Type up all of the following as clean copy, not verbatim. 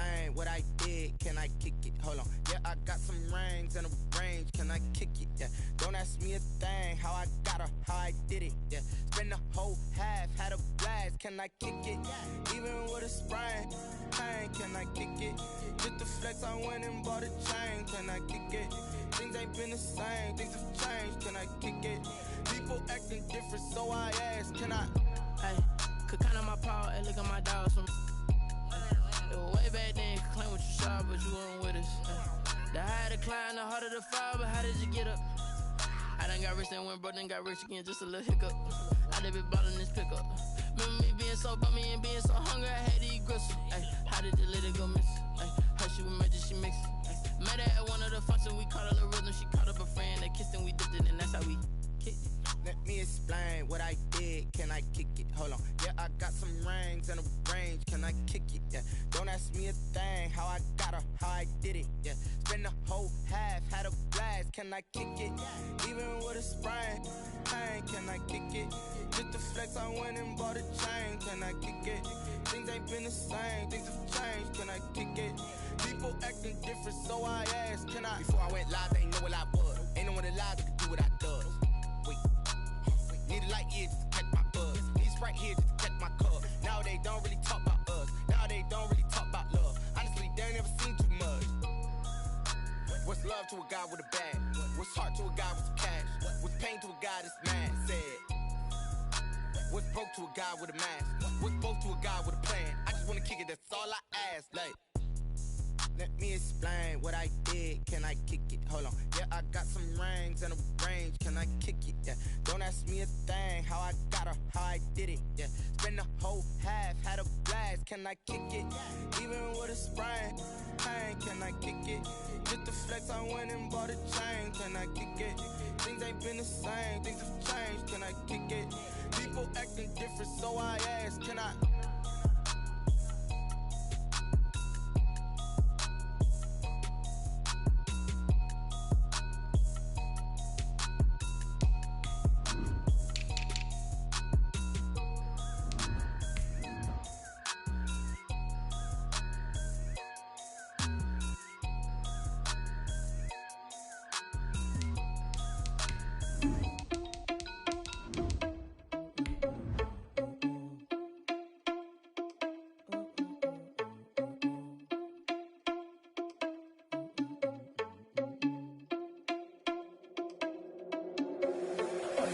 explain what I did? Can I kick it? Hold on. Yeah, I got some rings and a range. Can I kick it? Yeah. Don't ask me a thing. How I got her, how I did it. Yeah. Spend the whole half, had a blast. Can I kick it? Even with a sprain. Pain, can I kick it? Just the flex, I went and bought a chain. Can I kick it? Things ain't been the same. Things have changed. Can I kick it? People acting different, so I ask. Can I? Hey, could count on my power and look at my dogs from. It was way back then, could claim what you saw, but you weren't with us. The higher the climb, the harder the fall, but how did you get up? I done got rich, then went broke, then got rich again, just a little hiccup. I done been ballin' this pickup. Remember me being so bummy and being so hungry, I had to eat gristle. Ay, how did the little go miss? Ay, her she was major, she mixed. Met her at one of the functions, we caught a little rhythm, she caught up a friend, they kissed and we dipped it, and that's how we kicked it. Let me explain what I did. Can I kick it? Hold on. Yeah, I got some rings and a range. Can I kick it? Yeah. Don't ask me a thing. How I got her, how I did it. Yeah. Spend the whole half, had a blast. Can I kick it? Even with a sprain. Pain, can I kick it? Just the flex, I went and bought a chain. Can I kick it? Things ain't been the same. Things have changed. Can I kick it? People acting different, so I ask. Can I? Before I went live, they ain't know what I was. Ain't no one alive that could do what I does. Wait. Need a light here just to catch my buzz. Need Sprite here just to catch my cup. Now they don't really talk about us. Now they don't really talk about love. Honestly, they ain't never seen too much. What's love to a guy with a bag? What's heart to a guy with some cash? What's pain to a guy that's mad? Said. What's broke to a guy with a mask? What's broke to a guy with a plan? I just wanna kick it, that's all I ask. Like, let me explain what I did. Can I kick it? Hold on. Yeah, I got some rings and a range. Can I kick it? Yeah. Don't ask me a thing. How I got her, how I did it. Yeah. Spend the whole half, had a blast. Can I kick it? Even with a sprain. Pain, can I kick it? Just the flex, I went and bought a chain. Can I kick it? Things ain't been the same. Things have changed. Can I kick it? People acting different, so I ask. Can I?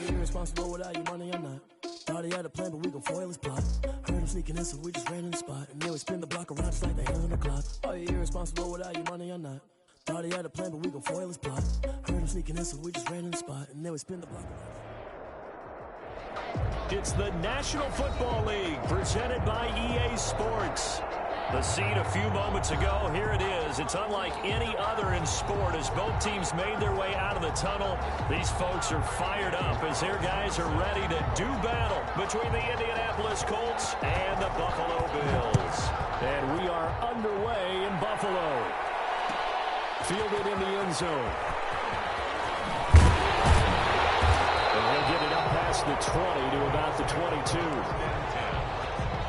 Irresponsible without your money or not. Thought he had a plan, but we gon' foil his plot. Heard him sneaking in, so we just ran in the spot. And then we spin the block around just like the hands on the clock. Are you irresponsible without your money or not? Thought he had a plan, but we gon' foil his plot. Heard him sneaking in, so we just ran in the spot. And then we spin the block around. It's the National Football League, presented by EA Sports. The scene a few moments ago, here it is. It's unlike any other in sport as both teams made their way out of the tunnel. These folks are fired up as their guys are ready to do battle between the Indianapolis Colts and the Buffalo Bills. And we are underway in Buffalo. Fielded in the end zone. And he'll get it up past the 20 to about the 22.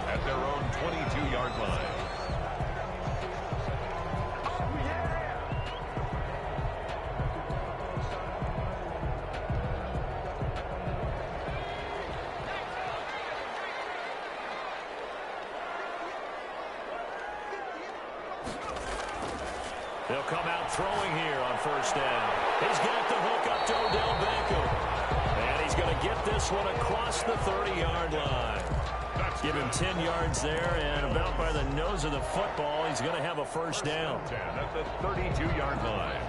At their own 22-yard line. They'll come out throwing here on first down. He's got the hook up to Odell Beckham. And he's going to get this one across the 30-yard line. Give him 10 yards there, and about by the nose of the football, he's going to have a first down. At the 32-yard line.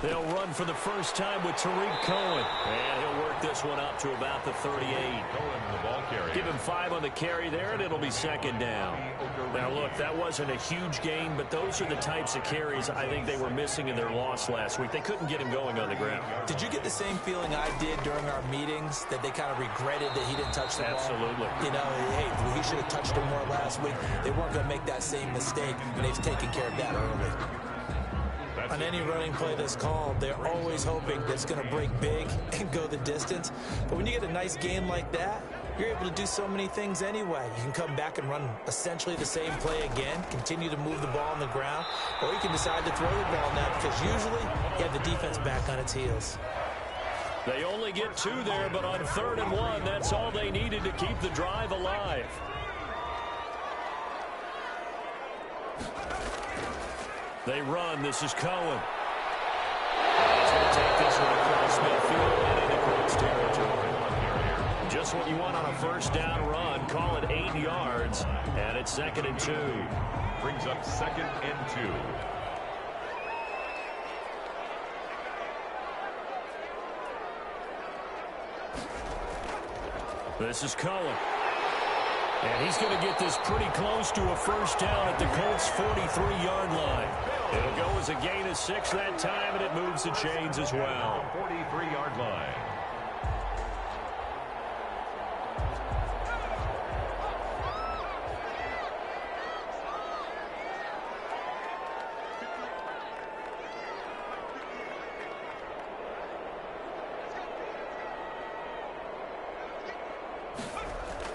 They'll run for the first time with Tariq Cohen. And he'll work this one up to about the 38. Cohen, the ball carrier. Give him 5 on the carry there, and it'll be second down. Now, look, that wasn't a huge gain, but those are the types of carries I think they were missing in their loss last week. They couldn't get him going on the ground. Did you get the same feeling I did during our meetings, that they kind of regretted that he didn't touch the ball? Absolutely. You know, hey, he should have touched it more last week. They weren't going to make that same mistake, and they've taken care of that early. On any running play that's called, they're always hoping that it's going to break big and go the distance. But when you get a nice game like that, you're able to do so many things anyway. You can come back and run essentially the same play again, continue to move the ball on the ground, or you can decide to throw the ball now because usually you have the defense back on its heels. They only get 2 there, but on 3rd and 1, that's all they needed to keep the drive alive. They run. This is Cohen. He's going to take this one across midfield and into Colts territory. Just what you want on a first down run. Call it 8 yards, and it's 2nd and 2. Brings up 2nd and 2. This is Cohen. And he's going to get this pretty close to a first down at the Colts' 43-yard line. It'll go as a gain of 6 that time, and it moves the chains as well. 43-yard line.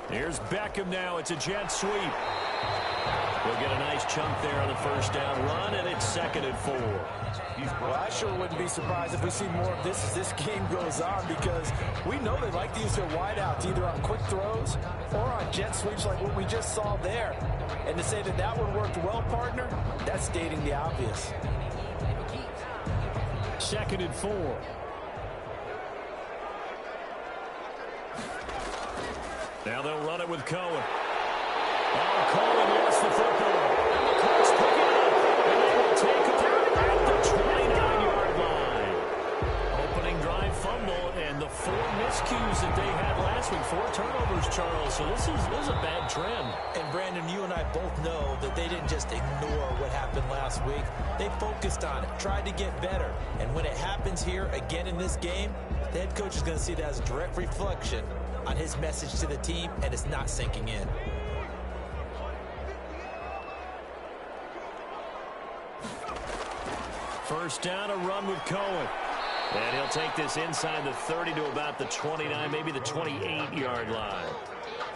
Here's Beckham now. It's a jet sweep. We'll get a nice chunk there on the first down run, and it's 2nd and 4. Well, I sure wouldn't be surprised if we see more of this as this game goes on, because we know they like to use their wideouts either on quick throws or on jet sweeps like what we just saw there. And to say that that one worked well, partner, that's stating the obvious. 2nd and 4. Now they'll run it with Cohen. Oh, Cohen lost the football. And the Colts pick it up. And they will take it at the 29-yard line. Opening drive fumble, and the 4 miscues that they had last week. 4 turnovers, Charles. So this is a bad trend. And, Brandon, you and I both know that they didn't just ignore what happened last week. They focused on it, tried to get better. And when it happens here again in this game, the head coach is going to see that as a direct reflection on his message to the team, and it's not sinking in. First down, a run with Cohen. And he'll take this inside the 30 to about the 29, maybe the 28-yard line.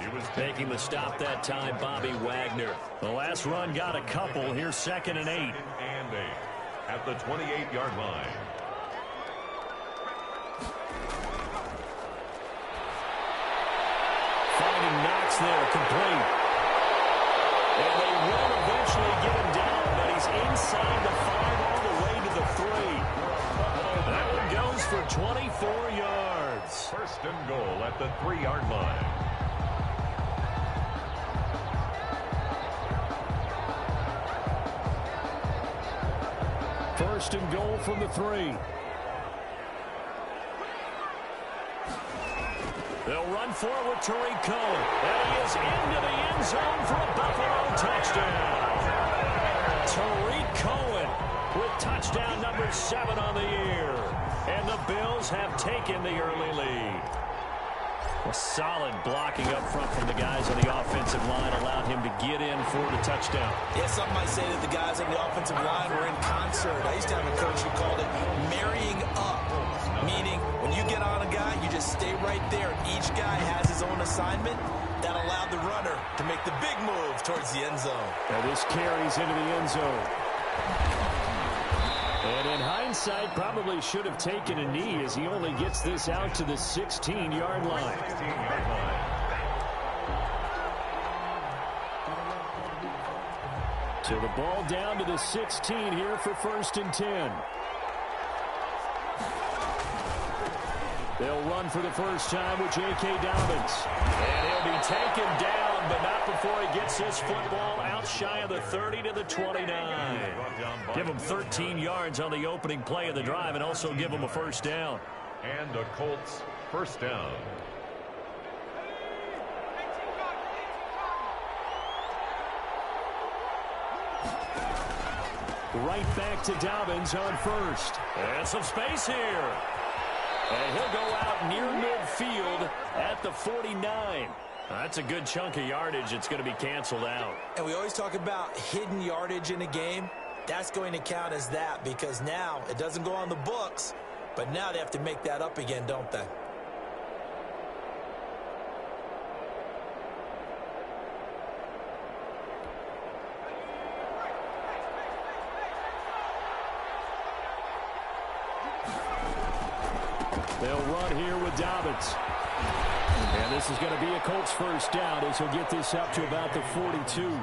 He was making the stop that time, Bobby Wagner. The last run got a couple. Here's 2nd and 8. And 8 at the 28-yard line. Finding Knox there, complete. And they will eventually get him down, but he's inside the 5 all the way to the 3. That one goes for 24 yards. 1st and goal at the 3-yard line. First and goal from the 3. They'll run forward with Tariq Cohen. And he is into the end zone for a Buffalo touchdown. Tariq Cohen with touchdown number 7 on the year. And the Bills have taken the early lead. A solid blocking up front from the guys on the offensive line allowed him to get in for the touchdown. Yeah, some might say that the guys on the offensive line were in concert. I used to have a coach who called it marrying up, meaning when you get on a guy, you just stay right there. Each guy has his own assignment. That allowed the runner to make the big move towards the end zone. Now this carries into the end zone. And in hindsight, probably should have taken a knee as he only gets this out to the 16-yard line. 16-yard line. So the ball down to the 16 here for 1st and 10. They'll run for the first time with J.K. Dobbins. And he'll be taken down but not before he gets this football out shy of the 30 to the 29. Give him 13 yards on the opening play of the drive and also give him a first down. And a Colts first down. Right back to Dobbins on first. And some space here. And he'll go out near midfield at the 49. That's a good chunk of yardage. It's going to be canceled out. And we always talk about hidden yardage in a game. That's going to count as that because now it doesn't go on the books, but now they have to make that up again, don't they? They'll run here with Dobbins. And this is going to be a Colts first down as he'll get this up to about the 42.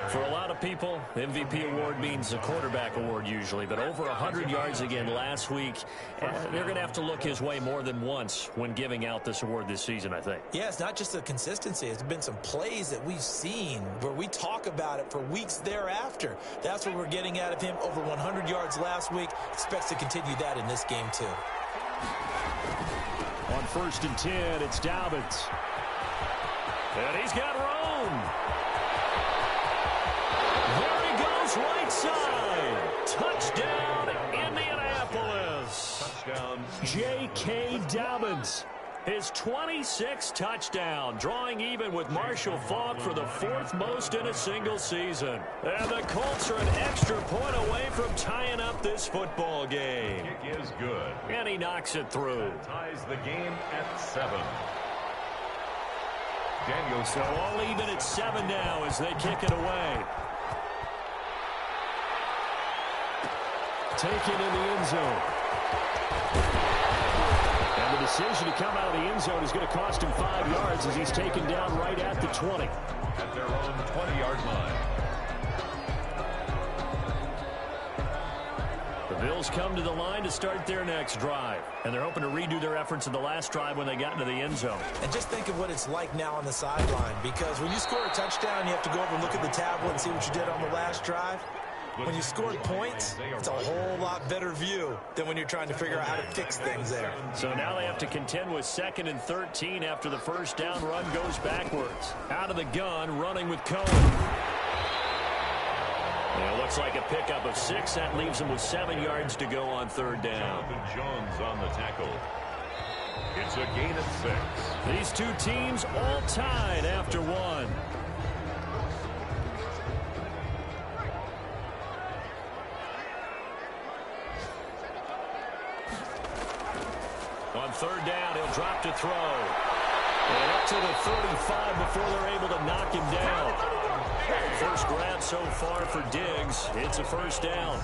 For a lot of people, the MVP award means a quarterback award usually, but over 100 yards again last week. They're going to have to look his way more than once when giving out this award this season, I think. Yeah, it's not just the consistency. It's been some plays that we've seen where we talk about it for weeks thereafter. That's what we're getting out of him. Over 100 yards last week. Expects to continue that in this game, too. On 1st and 10, it's Dobbins. And he's got room. There he goes, right side. Touchdown, Indianapolis. Touchdown. J.K. Dobbins. His 26th touchdown, drawing even with Marshall Faulk for the 4th most in a single season. And the Colts are an extra point away from tying up this football game. Kick is good. And he knocks it through. Ties the game at 7. Daniel. So all even at 7 now as they kick it away. Taken in the end zone. And the decision to come out of the end zone is going to cost him 5 yards as he's taken down right at the 20. At their own 20-yard line. The Bills come to the line to start their next drive. And they're hoping to redo their efforts in the last drive when they got into the end zone. And just think of what it's like now on the sideline. Because when you score a touchdown, you have to go over and look at the tablet and see what you did on the last drive. When you scored points, it's a whole lot better view than when you're trying to figure out how to fix things there. So now they have to contend with 2nd and 13 after the first down run goes backwards. Out of the gun, running with Cohen. And it looks like a pickup of 6. That leaves them with 7 yards to go on 3rd down. Jonathan Jones on the tackle. It's a gain of 6. These two teams all tied after 1. On 3rd down, he'll drop to throw. And up to the 35 before they're able to knock him down. First grab so far for Diggs. It's a first down.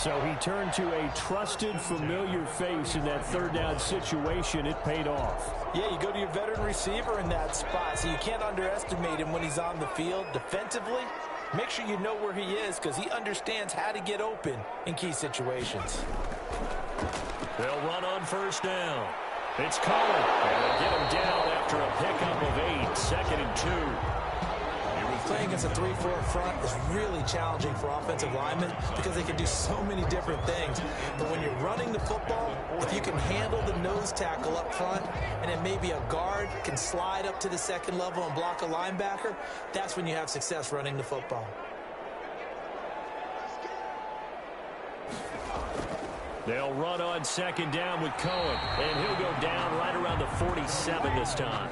So he turned to a trusted, familiar face in that 3rd down situation. It paid off. Yeah, you go to your veteran receiver in that spot, so you can't underestimate him when he's on the field. Defensively, make sure you know where he is because he understands how to get open in key situations. They'll run on first down. It's Cohen. And they'll get him down after a pickup of 8. 2nd and 2. Playing against a 3-4 front is really challenging for offensive linemen because they can do so many different things. But when you're running the football, if you can handle the nose tackle up front and then maybe a guard can slide up to the 2nd level and block a linebacker, that's when you have success running the football. They'll run on 2nd down with Cohen, and he'll go down right around the 47 this time.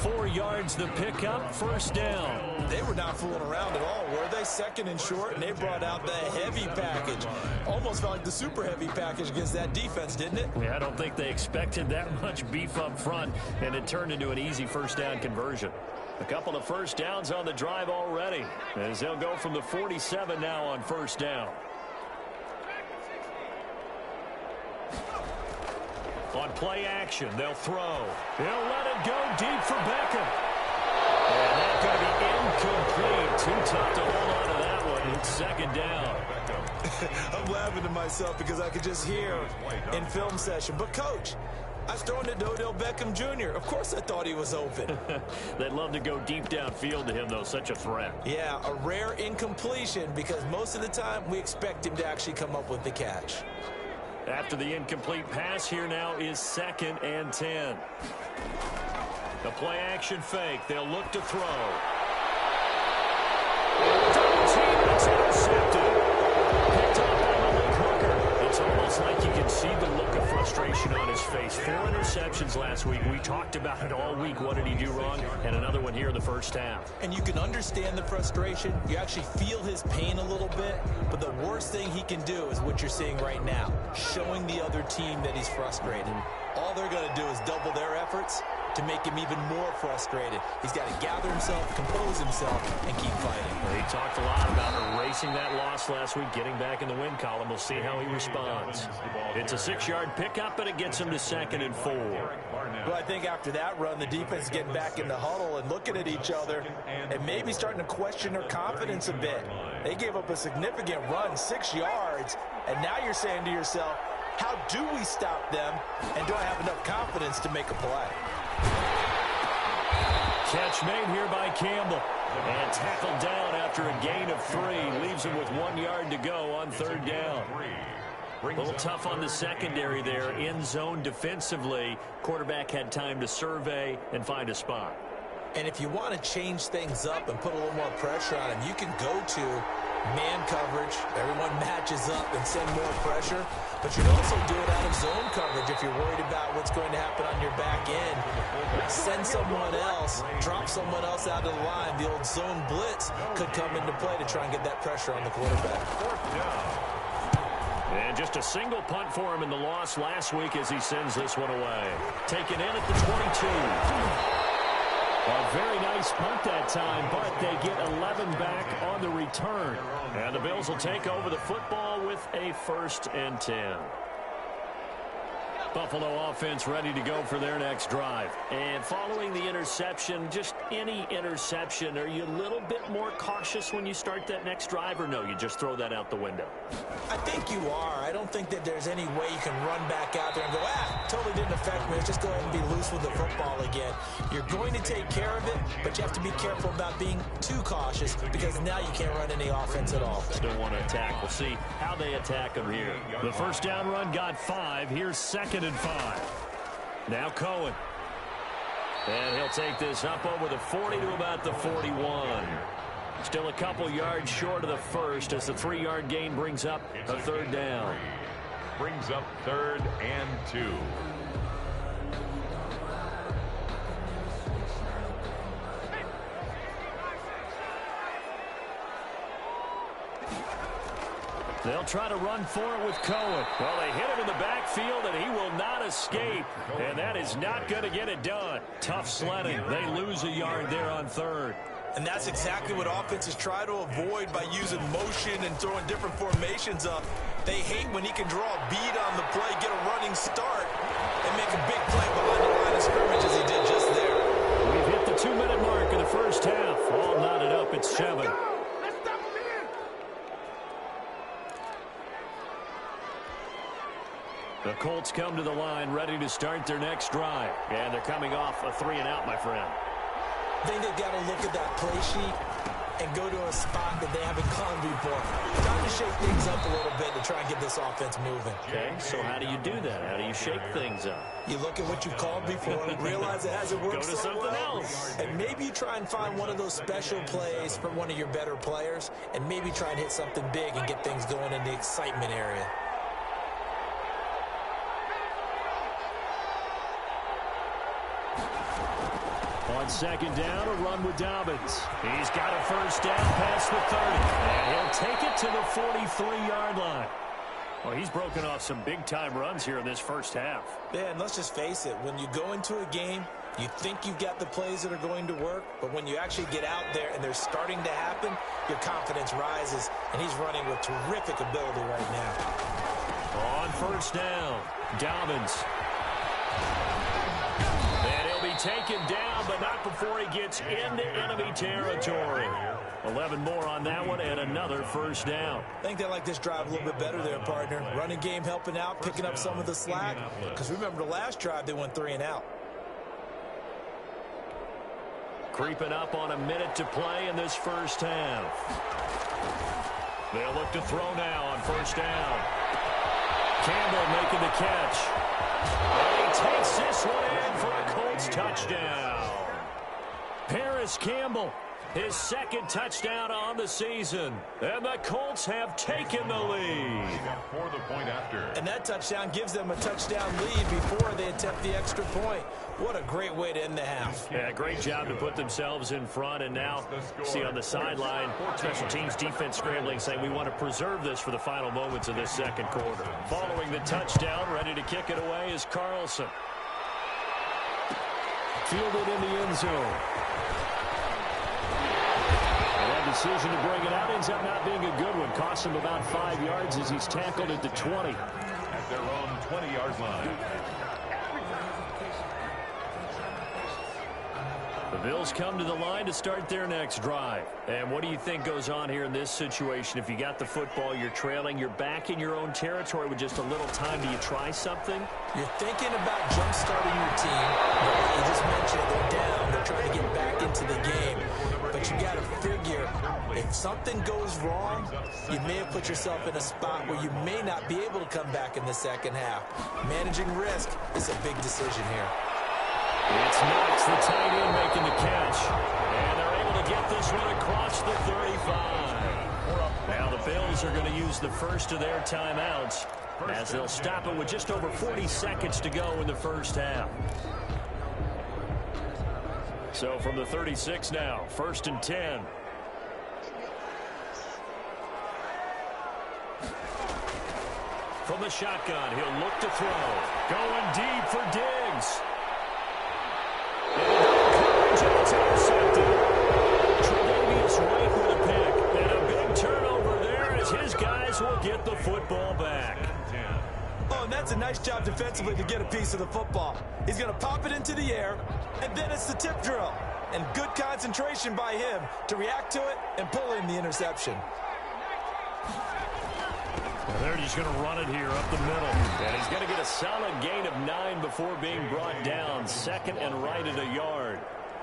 4 yards the pickup, first down. They were not fooling around at all, were they? 2nd and short, and they brought out the heavy package. Almost felt like the super heavy package against that defense, didn't it? Yeah, I don't think they expected that much beef up front, and it turned into an easy first down conversion. A couple of first downs on the drive already, as they'll go from the 47 now on first down. On play action, they'll throw. They'll let it go deep for Beckham. And that's going to be incomplete. Too tough to hold on to that one. It's 2nd down. I'm laughing to myself because I could just hear in film session. But, Coach, I was throwing to Odell Beckham Jr. Of course I thought he was open. They'd love to go deep downfield to him, though. Such a threat. Yeah, a rare incompletion because most of the time we expect him to actually come up with the catch. After the incomplete pass, here now is 2nd and 10. The play action fake. They'll look to throw. Double team, it's intercepted. Picked up by Malik Hooker. It's almost like you can see the look of frustration on his face. 4 interceptions last week. We talked about it all week. What did he do wrong? And another one here in the first half. And you can understand the frustration. You actually feel his pain a little bit. But the worst thing he can do is what you're seeing right now, showing the other team that he's frustrated. All they're going to do is double their efforts to make him even more frustrated. He's got to gather himself, compose himself, and keep fighting. He talked a lot about erasing that loss last week, getting back in the win column. We'll see how he responds. It's a 6-yard pickup, and it gets him to 2nd and 4. Well, I think after that run, the defense is getting back in the huddle and looking at each other and maybe starting to question their confidence a bit. They gave up a significant run, 6 yards, and now you're saying to yourself, how do we stop them, and do I have enough confidence to make a play? Catch made here by Campbell. And tackled down after a gain of 3. Leaves him with 1 yard to go on 3rd down. A little tough on the secondary there. In zone defensively. Quarterback had time to survey and find a spot. And if you want to change things up and put a little more pressure on him, you can go to man coverage. Everyone matches up and send more pressure. But you can also do it out of zone coverage if you're worried about what's going to happen on your back end. Send someone else, drop someone else out of the line. The old zone blitz could come into play to try and get that pressure on the quarterback. And just a single punt for him in the loss last week as he sends this one away. Taken in at the 22. A very nice punt that time, but they get 11 back on the return. And the Bills will take over the football with a 1st and 10. Buffalo offense ready to go for their next drive. And following the interception, just any interception, are you a little bit more cautious when you start that next drive, or no, you just throw that out the window? I think you are. I don't think that there's any way you can run back out there and go, totally didn't affect me. Let's just go ahead and be loose with the football again. You're going to take care of it, but you have to be careful about being too cautious because now you can't run any offense at all. Still want to attack. We'll see how they attack them here. The first down run got 5. Here's 2nd and 5. Now Cohen. And he'll take this up over the 40 to about the 41. Still a couple yards short of the first as the 3-yard gain brings up a 3rd down. Brings up 3rd and 2. They'll try to run for it with Cohen. Well, they hit him in the backfield, and he will not escape. And that is not going to get it done. Tough sledding. They lose a yard there on 3rd. And that's exactly what offenses try to avoid by using motion and throwing different formations up. They hate when he can draw a bead on the play, get a running start, and make a big play behind the line of scrimmage as he did just there. We've hit the 2-minute mark in the first half. All knotted up at 7. The Colts come to the line ready to start their next drive. And they're coming off a 3-and-out, my friend. I think they've got to look at that play sheet and go to a spot that they haven't gone before. Trying to shake things up a little bit to try and get this offense moving. Okay, so how do you do that? How do you shake things up? You look at what you've called before, realize it hasn't worked Go to so something well, else. and maybe you try and find one of those special plays from one of your better players, and maybe try and hit something big and get things going in the excitement area. On 2nd down, a run with Dobbins. He's got a 1st down past the 30. And he'll take it to the 43-yard line. Well, he's broken off some big-time runs here in this first half. Yeah, and let's just face it. When you go into a game, you think you've got the plays that are going to work, but when you actually get out there and they're starting to happen, your confidence rises, and he's running with terrific ability right now. On 1st down, Dobbins. And He'll be taken down, but not before he gets into enemy territory. 11 more on that one and another first down. I think they like this drive a little bit better there, partner. Running game helping out, picking up some of the slack. Because remember the last drive, they went 3 and out. Creeping up on a minute to play in this first half. They'll look to throw now on first down. Campbell making the catch. And he takes this one in for a Colts touchdown. Paris Campbell, his second touchdown on the season. And the Colts have taken the lead. For the point after. And that touchdown gives them a touchdown lead before they attempt the extra point. What a great way to end the half. Yeah, great job to put themselves in front. And now, see on the sideline, special teams defense scrambling, saying we want to preserve this for the final moments of this second quarter. Following the touchdown, ready to kick it away is Carlson. Fielded in the end zone. And that decision to bring it out ends up not being a good one. Costs him about 5 yards as he's tackled at the 20. At their own 20-yard line. The Bills come to the line to start their next drive. And what do you think goes on here in this situation? If you got the football, you're trailing, you're back in your own territory with just a little time. Do you try something? You're thinking about jump-starting your team. You just mentioned they're down. They're trying to get back into the game. But you got to figure, if something goes wrong, you may have put yourself in a spot where you may not be able to come back in the second half. Managing risk is a big decision here. It's Knox, the tight end, making the catch. And they're able to get this one across the 35. Now the Bills are going to use the first of their timeouts as they'll stop it with just over 40 seconds to go in the first half. So from the 36 now, 1st and 10. From the shotgun, he'll look to throw. Going deep for Diggs. It's intercepted. Tre'Davious White with a pick. And a big turnover there as his guys will get the football back. Oh, and that's a nice job defensively to get a piece of the football. He's going to pop it into the air, and then it's the tip drill. And good concentration by him to react to it and pull in the interception. Well, they're just going to run it here up the middle. And he's going to get a solid gain of 9 before being brought down. Second and right at a yard.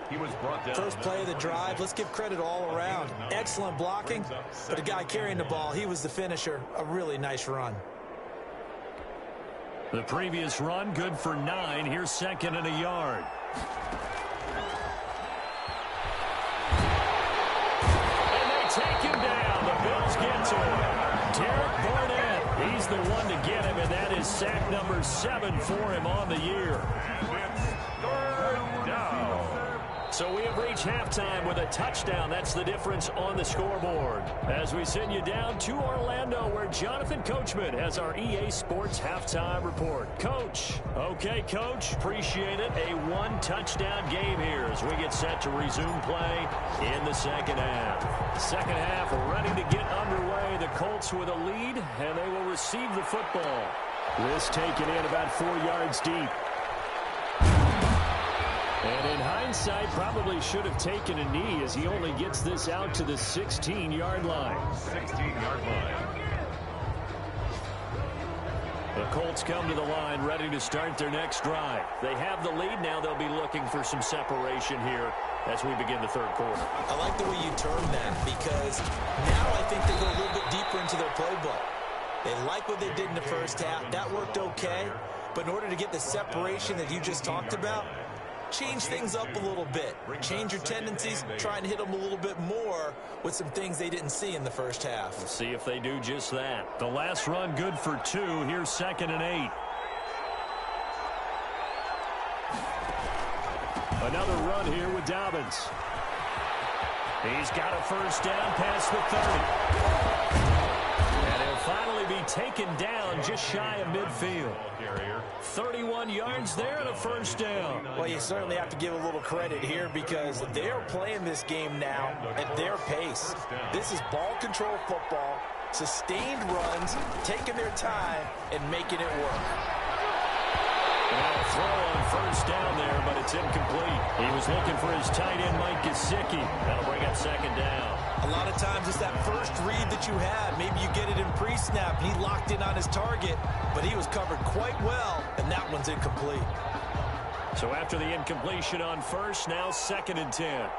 He was brought down. First play of the drive, let's give credit all around. Excellent blocking, but the guy carrying the ball, he was the finisher. A really nice run. The previous run, good for 9. Here's second and a yard. And they take him down. The Bills get to him. Derek Barnett, he's the one to get him, and that is sack number 7 for him on the year. Third down. So we have reached halftime with a touchdown. That's the difference on the scoreboard. As we send you down to Orlando, where Jonathan Coachman has our EA Sports halftime report. Coach. Okay, Coach. Appreciate it. A 1-touchdown game here as we get set to resume play in the second half. Second half ready to get underway. The Colts with a lead, and they will receive the football. This taken in about 4 yards deep. And in hindsight, probably should have taken a knee as he only gets this out to the 16-yard line. 16-yard line. The Colts come to the line ready to start their next drive. They have the lead. Now they'll be looking for some separation here as we begin the third quarter. I like the way you term that because now I think they go a little bit deeper into their playbook. They like what they did in the first half. That worked okay. But in order to get the separation that you just talked about, change things up a little bit. Change your tendencies, try and hit them a little bit more with some things they didn't see in the first half. We'll see if they do just that. The last run good for 2. Here's 2nd and 8. Another run here with Dobbins. He's got a first down past the 30. And he'll finally be taken down just shy of midfield. 31 yards there and a first down. Well, you certainly have to give a little credit here because they're playing this game now at their pace. This is ball control football, sustained runs, taking their time and making it work. Now a throw on first down there, but it's incomplete. He was looking for his tight end, Mike Gesicki. That'll bring up second down. A lot of times it's that first read that you had. Maybe you get it in pre-snap. He locked in on his target, but he was covered quite well, and that one's incomplete. So after the incompletion on first, now 2nd and 10.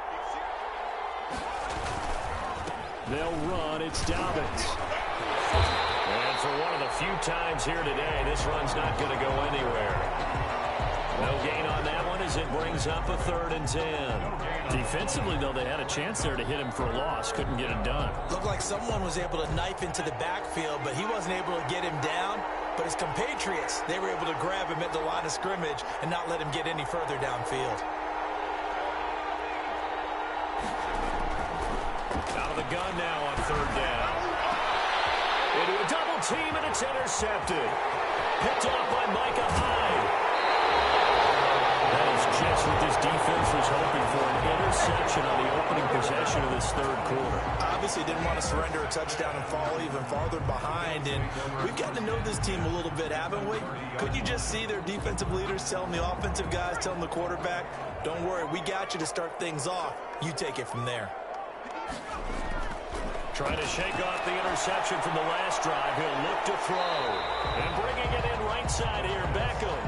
They'll run. It's Dobbins. And for one of the few times here today, this run's not going to go anywhere. No gain on that one as it brings up a 3rd and 10. Defensively, though, they had a chance there to hit him for a loss. Couldn't get it done. Looked like someone was able to knife into the backfield, but he wasn't able to get him down. But his compatriots, they were able to grab him at the line of scrimmage and not let him get any further downfield. Out of the gun now on 3rd down. Into a double team, and it's intercepted. Picked off by Micah Hyde. That is just what this defense was hoping for, an interception on the opening possession of this 3rd quarter. Obviously didn't want to surrender a touchdown and fall even farther behind, and we've gotten to know this team a little bit, haven't we? Couldn't you just see their defensive leaders telling the offensive guys, telling the quarterback, don't worry, we got you to start things off. You take it from there. Trying to shake off the interception from the last drive. He'll look to throw. And bringing it in right side here, Beckham.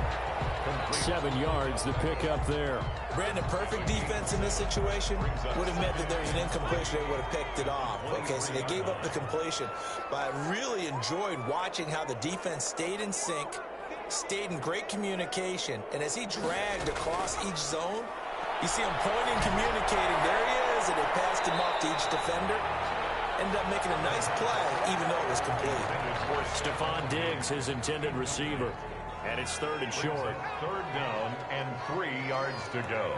7 yards, the pick up there. Brandon, perfect defense in this situation would have meant that there's an incompletion. They would have picked it off. Okay, so they gave up the completion. But I really enjoyed watching how the defense stayed in sync, stayed in great communication. And as he dragged across each zone, you see him pointing, communicating. There he is, and they passed him off to each defender. Ended up making a nice play, even though it was complete. Stephon Diggs, his intended receiver. And it's 3rd and short. 3rd down and 3 yards to go.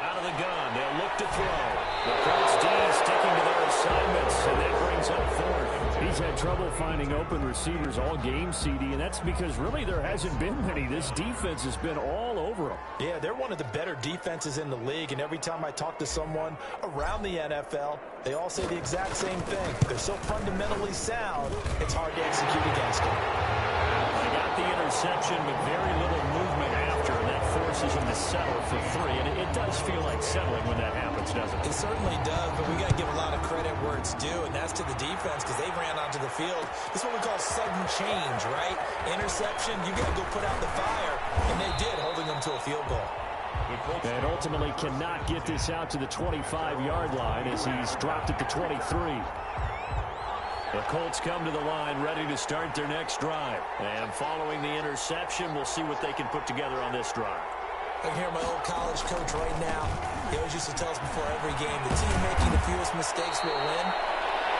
Out of the gun, they'll look to throw. The Colts D sticking to their assignments, and that brings up 4th. He's had trouble finding open receivers all game, CD, and that's because really there hasn't been many. This defense has been all over them. Yeah, they're one of the better defenses in the league, and every time I talk to someone around the NFL, they all say the exact same thing. They're so fundamentally sound, it's hard to execute against them. They got the interception, but very little movement after, and that forces them to settle for 3. And it does feel like settling when that happens, doesn't it? It certainly does, but we got to give a lot of credit where it's due, and that's to the defense because they ran onto the field. This is what we call sudden change, right? Interception, you got to go put out the fire, and they did, holding them to a field goal. And ultimately cannot get this out to the 25-yard line as he's dropped at the 23. The Colts come to the line ready to start their next drive. And following the interception, we'll see what they can put together on this drive. I can hear my old college coach right now. He always used to tell us before every game, the team making the fewest mistakes will win.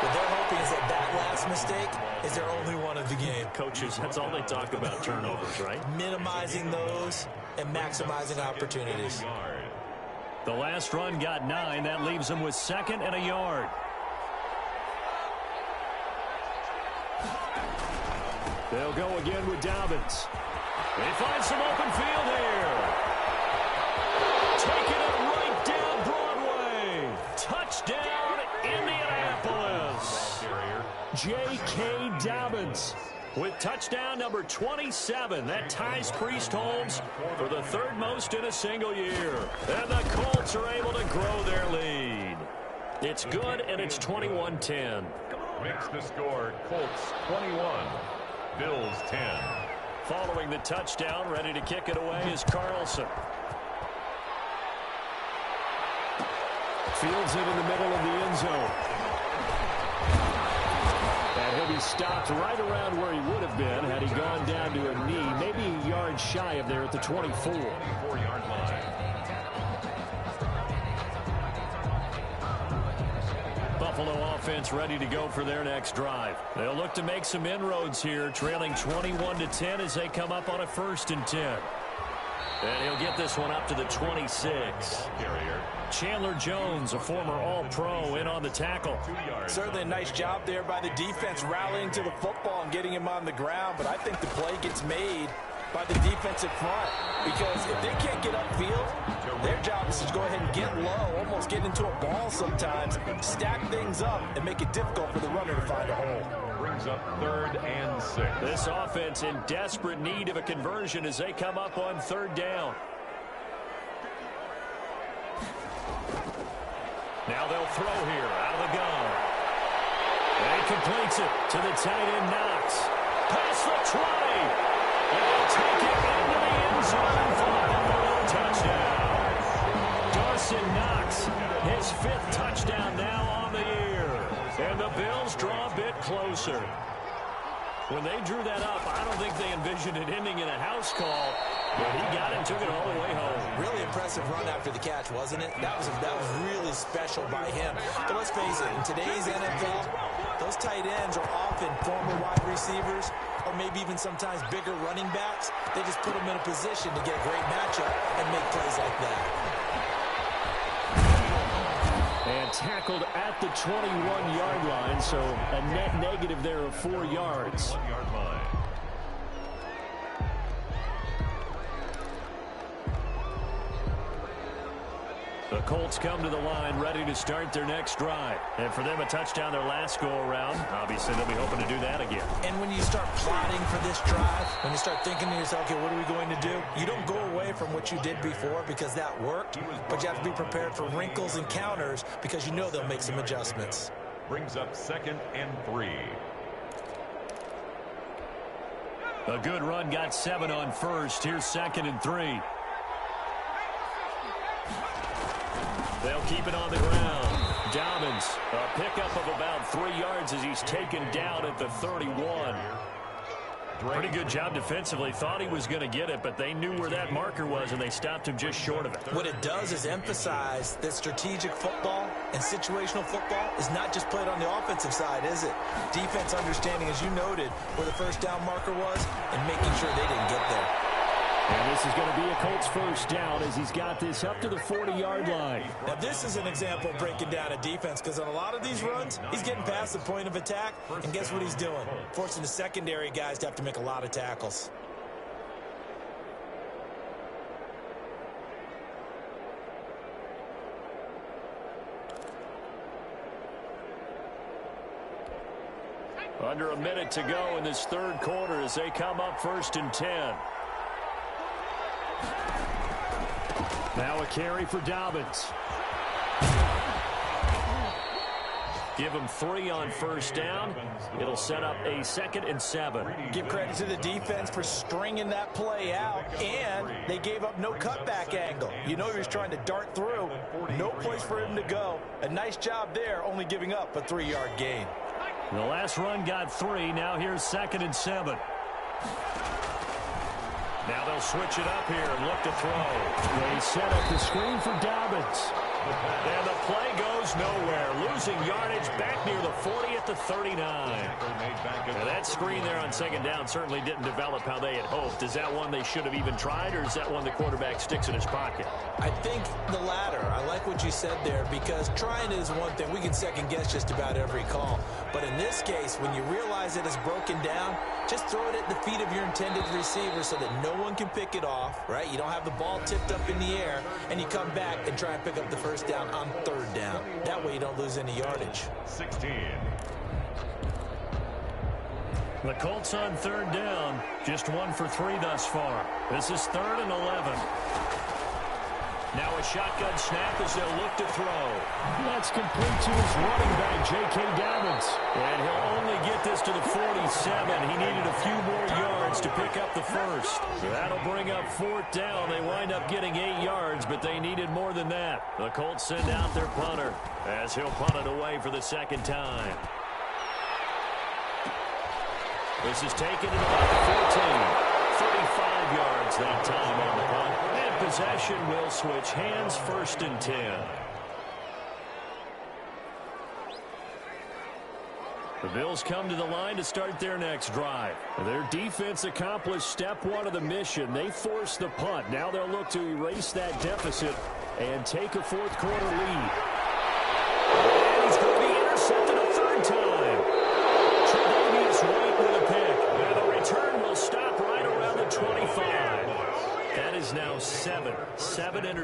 What they're hoping is that that last mistake is their only one of the game. Coaches, that's all they talk about, turnovers, right? Minimizing those and maximizing opportunities. The last run got 9. That leaves them with 2nd and a yard. They'll go again with Dobbins. They find some open field here. Taking it right down Broadway. Touchdown, Indianapolis. J.K. Dobbins with touchdown number 27. That ties Priest Holmes for the 3rd most in a single year. And the Colts are able to grow their lead. It's good, and it's 21-10. Makes the score Colts 21, Bills 10. Following the touchdown, ready to kick it away is Carlson. Fields it in the middle of the end zone. And he'll be stopped right around where he would have been had he gone down to a knee, maybe a yard shy of there at the 24. 24-yard line. Buffalo offense ready to go for their next drive. They'll look to make some inroads here, trailing 21-10 as they come up on a 1st and 10. And he'll get this one up to the 26. Chandler Jones, a former All-Pro, in on the tackle. Certainly a nice job there by the defense, rallying to the football and getting him on the ground. But I think the play gets made by the defensive front, because if they can't get upfield, their job is to go ahead and get low, almost get into a ball sometimes, stack things up, and make it difficult for the runner to find a hole. Brings up 3rd and 6. This offense in desperate need of a conversion as they come up on 3rd down. Now they'll throw here out of the gun. And he completes it to the tight end, Knox. Past the 20. They'll take it into the end zone for the Buffalo touchdown. Dawson Knox, his 5th touchdown now on the year. And the Bills draw a bit closer. When they drew that up, I don't think they envisioned it ending in a house call. But he got it and took it all the way home. Really impressive run after the catch, wasn't it? That was really special by him. But let's face it, in today's NFL, those tight ends are often former wide receivers or maybe even sometimes bigger running backs. They just put them in a position to get a great matchup and make plays like that. And tackled at the 21-yard line, so a net negative there of 4 yards. 1-yard line. The Colts come to the line ready to start their next drive. And for them, a touchdown their last go-around. Obviously, they'll be hoping to do that again. And when you start plotting for this drive, when you start thinking to yourself, okay, what are we going to do? You don't go away from what you did before because that worked, but you have to be prepared for wrinkles and counters because you know they'll make some adjustments. Brings up 2nd and 3. A good run got 7 on first. Here's 2nd and 3. They'll keep it on the ground. Dobbins, a pickup of about 3 yards as he's taken down at the 31. Pretty good job defensively. Thought he was going to get it, but they knew where that marker was, and they stopped him just short of it. What it does is emphasize that strategic football and situational football is not just played on the offensive side, is it? Defense understanding, as you noted, where the first down marker was and making sure they didn't get there. And this is going to be a Colts first down as he's got this up to the 40-yard line. Now, this is an example of breaking down a defense because on a lot of these runs, he's getting past the point of attack, and guess what he's doing? Forcing the secondary guys to have to make a lot of tackles. Under a minute to go in this 3rd quarter as they come up 1st and 10. Now a carry for Dobbins. Give him 3 on first down. It'll set up a 2nd and 7. Give credit to the defense for stringing that play out, and they gave up no cutback angle. You know he was trying to dart through. No place for him to go. A nice job there, only giving up a 3-yard gain. The last run got 3. Now here's 2nd and 7. Now they'll switch it up here and look to throw. They set up the screen for Dobbins. And the play goes nowhere. Losing yardage back near the 40 at the 39. Now that screen there on 2nd down certainly didn't develop how they had hoped. Is that one they should have even tried, or is that one the quarterback sticks in his pocket? I think the latter. I like what you said there because trying it is one thing. We can second guess just about every call. But in this case, when you realize it is broken down, just throw it at the feet of your intended receiver so that no one can pick it off, right? You don't have the ball tipped up in the air, and you come back and try and pick up the first down on 3rd down. That way you don't lose any yardage. 16. The Colts on 3rd down, just 1 for 3 thus far. This is 3rd and 11. Now a shotgun snap as they'll look to throw. That's complete to his running back, J.K. Dobbins. And he'll only get this to the 47. He needed a few more yards to pick up the first. That'll bring up 4th down. They wind up getting 8 yards, but they needed more than that. The Colts send out their punter as he'll punt it away for the 2nd time. This is taken at about the 14. 35 yards that time on the punt. And possession will switch hands, 1st and 10. The Bills come to the line to start their next drive. Their defense accomplished step 1 of the mission. They forced the punt. Now they'll look to erase that deficit and take a 4th quarter lead. And he's going to be intercepted a 3rd time. Tre'Davious White with a pick. And the return will stop right around the 25.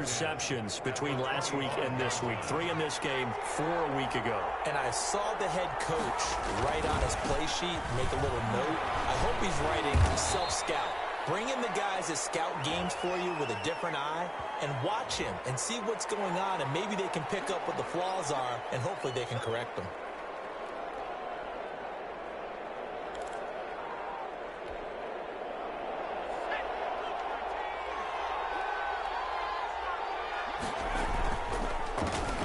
interceptions between last week and this week. 3 in this game, 4 a week ago. And I saw the head coach write on his play sheet, make a little note. I hope he's writing self-scout. Bring in the guys that scout games for you with a different eye and watch him and see what's going on, and maybe they can pick up what the flaws are, and hopefully they can correct them.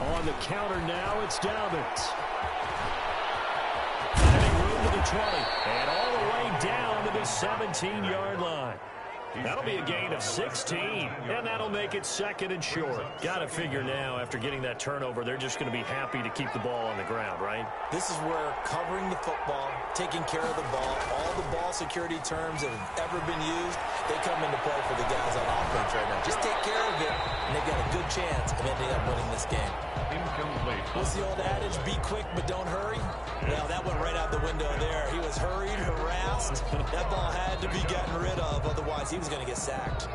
On the counter now, it's Dobbins. Having room to the 20. And all the way down to the 17-yard line. That'll be a gain of 16, and that'll make it 2nd and short. Got to figure now, after getting that turnover, they're just going to be happy to keep the ball on the ground, right? This is where covering the football, taking care of the ball, all the ball security terms that have ever been used, they come into play for the guys on offense right now. Just take care of it, and they've got a good chance of ending up winning this game. What's the old adage? Be quick, but don't hurry. Well, that went right out the window there. He was hurried, harassed. That ball had to be gotten rid of, otherwise he was going to get sacked.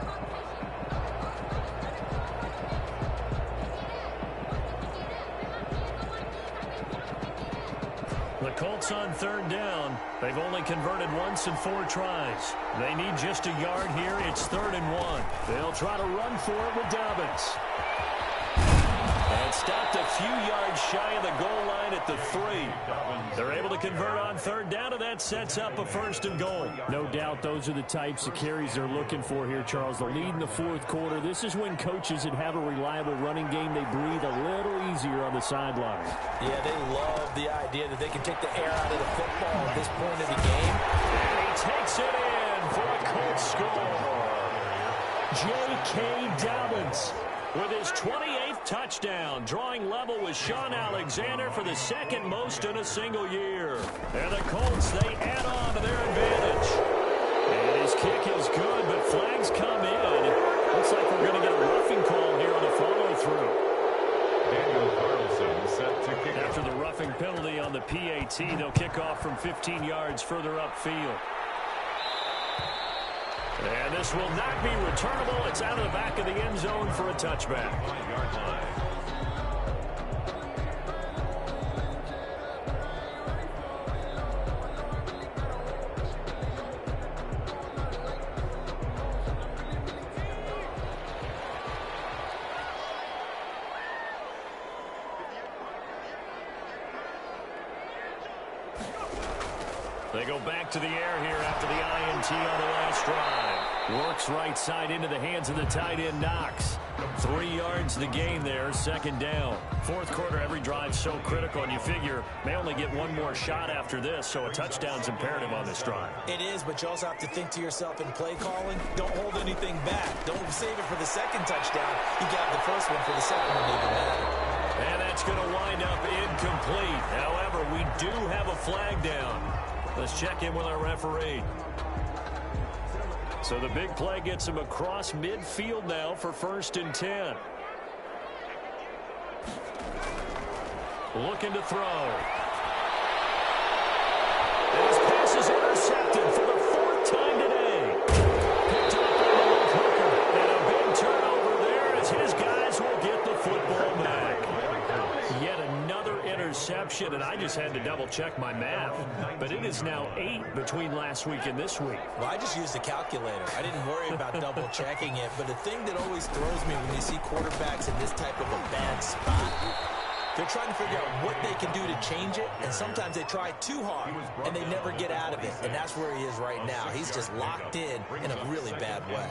The Colts on 3rd down. They've only converted once in 4 tries. They need just a yard here. It's 3rd and 1. They'll try to run for it with Dobbins. And stopped a few yards shy of the goal line at the 3. They're able to convert on 3rd down, and that sets up a 1st and goal. No doubt those are the types of carries they're looking for here, Charles. The lead in the 4th quarter. This is when coaches that have a reliable running game, they breathe a little easier on the sideline. Yeah, they love the idea that they can take the air out of the football at this point of the game. And he takes it in for a Colts score. J.K. Dobbins with his 28th touchdown, drawing level with Sean Alexander for the 2nd most in a single year. And the Colts, they add on to their advantage. And his kick is good, but flags come in. Looks like we're going to get a roughing call here on the follow-through. Daniel Carlson set to kick. After the roughing penalty on the PAT, they'll kick off from 15 yards further upfield. And this will not be returnable. It's out of the back of the end zone for a touchback. They go back to the air here after the INT on the last drive. Works right side into the hands of the tight end, Knox. 3 yards the gain there, 2nd down. 4th quarter, every drive so critical, and you figure they only get one more shot after this, so a touchdown's imperative on this drive. It is, but you also have to think to yourself in play calling, don't hold anything back. Don't save it for the 2nd touchdown. You got the first one for the 2nd one, even better. And that's going to wind up incomplete. However, we do have a flag down. Let's check in with our referee. So the big play gets him across midfield now for 1st and 10. Looking to throw. And his pass is intercepted for the 4th time today. Picked up on the left hooker. And a big turnover there as his guys will get the football back. Yet another interception, and I just had to double-check my math. But it is now 8 between last week and this week. Well, I just used the calculator. I didn't worry about double-checking it. But the thing that always throws me when you see quarterbacks in this type of a bad spot, they're trying to figure out what they can do to change it, and sometimes they try too hard, and they never get out of it. And that's where he is right now. He's just locked in a really bad way.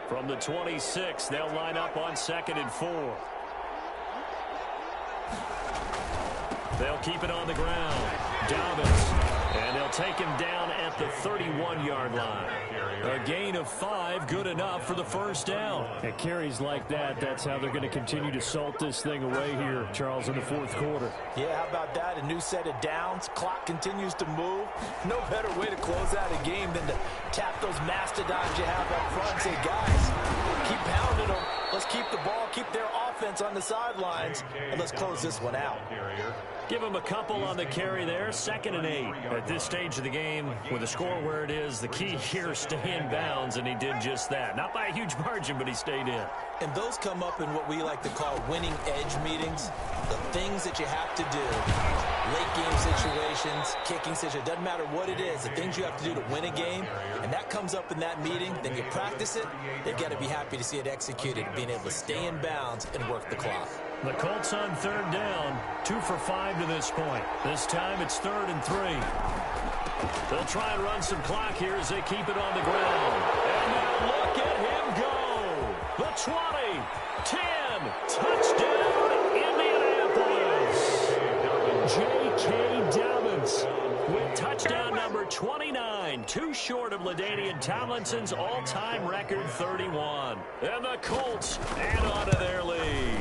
From the 26, they'll line up on 2nd and 4. They'll keep it on the ground. Dobbins. And they'll take him down at the 31-yard line. A gain of 5, good enough for the 1st down. At carries like that, that's how they're going to continue to salt this thing away here, Charles, in the 4th quarter. Yeah, how about that? A new set of downs. Clock continues to move. No better way to close out a game than to tap those mastodons you have up front and say, guys, keep pounding them. Let's keep the ball, keep their offense offense on the sidelines, and let's close this one out. Give him a couple on the carry there, 2nd and 8. At this stage of the game, with the score where it is, the key here is stay in bounds, and he did just that. Not by a huge margin, but he stayed in. And those come up in what we like to call winning edge meetings. The things that you have to do, late game situations, kicking situations, doesn't matter what it is, the things you have to do to win a game, and that comes up in that meeting, then you practice it, they've got to be happy to see it executed, being able to stay in bounds and work the clock. The Colts on 3rd down, 2 for 5 to this point. This time it's 3rd and 3. They'll try and run some clock here as they keep it on the ground. And now look at him go. The 20, 10, touchdown, Indianapolis. J.K. Dobbins with touchdown number 29, too short of LaDainian Tomlinson's all-time record 31. And the Colts add on to their lead.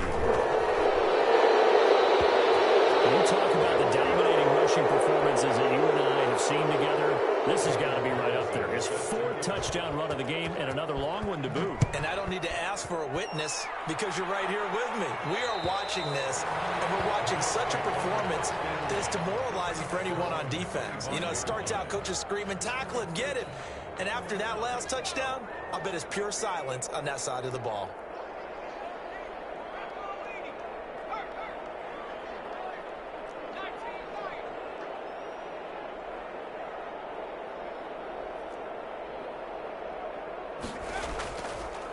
You talk about the dominating rushing performances that you and I have seen together. This has got to be right up there. His 4th touchdown run of the game and another long one to boot. And I don't need to ask for a witness because you're right here with me. We are watching this, and we're watching such a performance that is demoralizing for anyone on defense. You know, it starts out coaches screaming, tackle it, get it. And after that last touchdown, I'll bet it's pure silence on that side of the ball.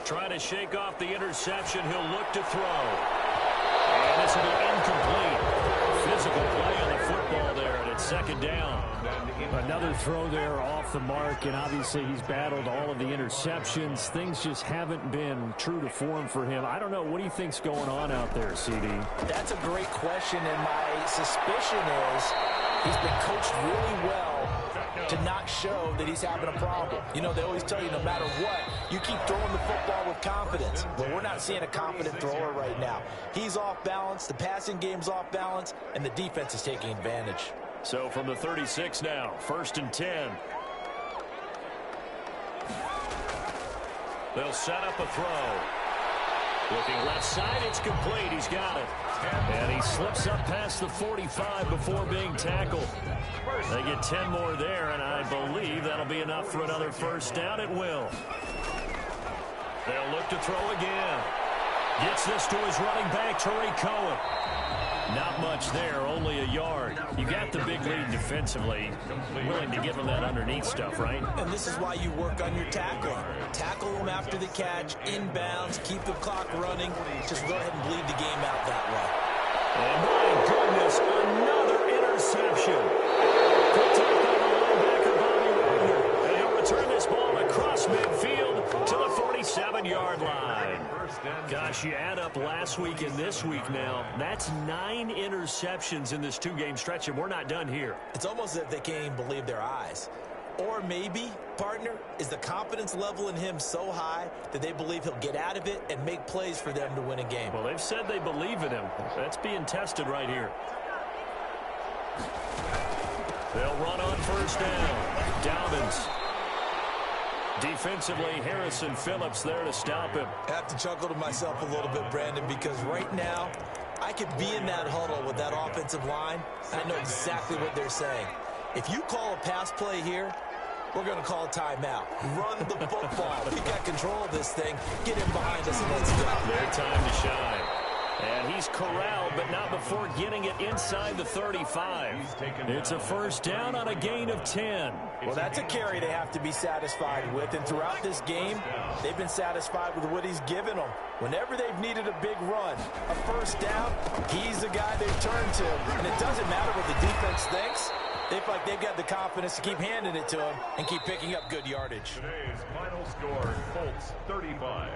Trying to shake off the interception. He'll look to throw. And this will be incomplete. Physical play on the football there, and it's 2nd down. Another throw there off the mark, and obviously he's battled all of the interceptions. Things just haven't been true to form for him. I don't know. What do you think's going on out there, CD? That's a great question, and my suspicion is he's been coached really well to not show that he's having a problem. You know, they always tell you no matter what, you keep throwing the football with confidence. Well, we're not seeing a confident thrower right now. He's off balance, the passing game's off balance, and the defense is taking advantage. So from the 36 now, 1st and 10. They'll set up a throw. Looking left side, it's complete. He's got it. And he slips up past the 45 before being tackled. They get 10 more there, and I believe that'll be enough for another 1st down. It will. They'll look to throw again. Gets this to his running back, Tariq Cohen. Not much there, only a yard. You got the big lead defensively. Willing to give him that underneath stuff, right? And this is why you work on your tackling. Tackle them after the catch, inbounds, keep the clock running. Just go ahead and bleed the game out that way. And my goodness, another interception. Good tackle on the linebacker, Bobby Wagner. And he'll return this ball across midfield to the 47-yard line. Gosh, you add up last week and this week now. That's 9 interceptions in this 2-game stretch, and we're not done here. It's almost as if they can't even believe their eyes. Or maybe, partner, is the confidence level in him so high that they believe he'll get out of it and make plays for them to win a game. Well, they've said they believe in him. That's being tested right here. They'll run on 1st down. Dobbins. Defensively, Harrison Phillips there to stop him. I have to chuckle to myself a little bit, Brandon, because right now, I could be in that huddle with that offensive line, and I know exactly what they're saying. If you call a pass play here, we're going to call a timeout. Run the football. We got control of this thing. Get him behind us and let's go. Their time to shine. And he's corralled, but not before getting it inside the 35. It's a 1st down on a gain of 10. Well, that's a carry they have to be satisfied with. And throughout this game, they've been satisfied with what he's given them. Whenever they've needed a big run, a 1st down, he's the guy they've turned to. And it doesn't matter what the defense thinks. They feel like they've got the confidence to keep handing it to him and keep picking up good yardage. Today's final score, Colts 35,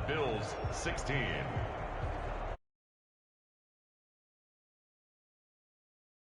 Bills 16.